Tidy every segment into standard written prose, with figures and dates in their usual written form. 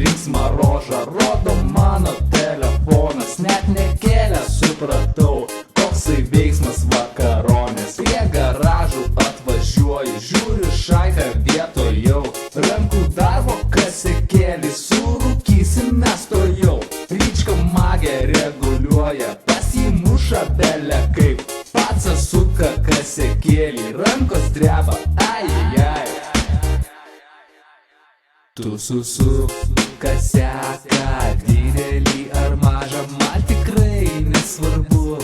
linksmą rožą rodo mano telefonas. Net nekėlęs supratau, koksai veiksmas vakaronės. Prie garažų atvažiuoju, žiūriu šaiką vietoje. Rankų darbo kasekėlį surūkysim mes tojau. Ryčka magę reguliuoja, pas jį muša bele kaip. Pats suka kasekėlį, rankos dreba, ai. Tu susuk kaseką, didelį ar mažą, man tikrai nesvarbu.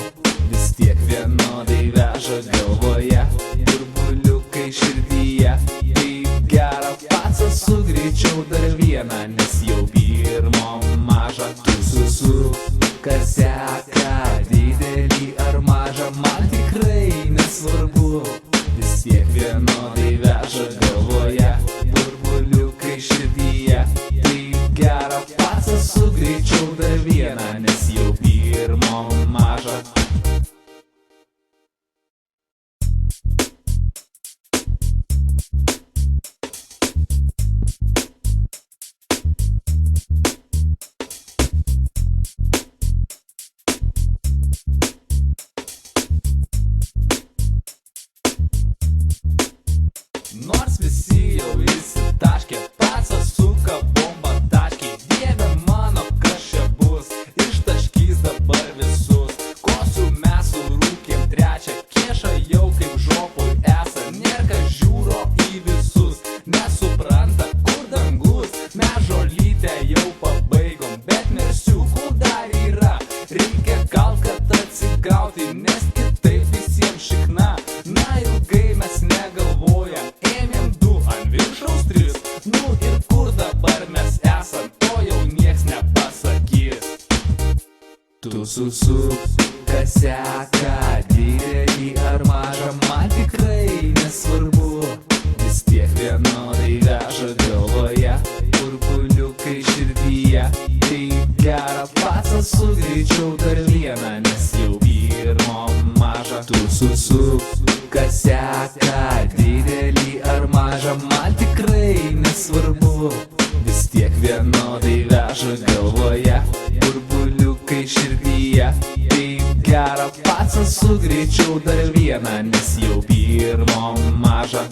Vis tiek vienodai veža galvoje, burbuliukai širdyje. Kaip gera, pats sugreičiau dar vieną, nes jau pirmo maža. Tu susuk kaseką, didelį ar mažą, man tikrai nesvarbu. Vis tiek vienodai veža galvoje, burbuliukai širdyje. Taip gera, pats sugreičiau dar vieną, nes jau pirmo maža. Nors visi jau įsitaškė, pats suka bombą taškiai. Dieve mano, kas čia bus, ištaškys dabar visus. Kosų mes surūkėm trečią, kieša jau kaip žopui esa. Nėra žiūro į visus, nesupranta kur dangus. Mes žolytę jau pabaigom, bet mersiukų dar yra. Reikia gal kad atsigauti, nes kitaip visiems šikna. Na ilgai mes negalvojam, ėmėm 2 ant viršaus 3. Nu ir kur dabar mes esam, to jau nieks nepasakys. Tu susuk kaseką, didelį ar mažą, man tikrai nesvarbu. Vis tiek vienodai veža galvoje, burbuliukai širdyje. Tai gera, pats sugreičiau dar vieną, nes jau pirmo maža. Tu susuk kaseką, didelį ar mažą, man tikrai nesvarbu. Vis tiek vienodai veža galvoje, burbuliukai širdyje. Taip gera, pats sugreičiau dar vieną, nes jau pirmo maža.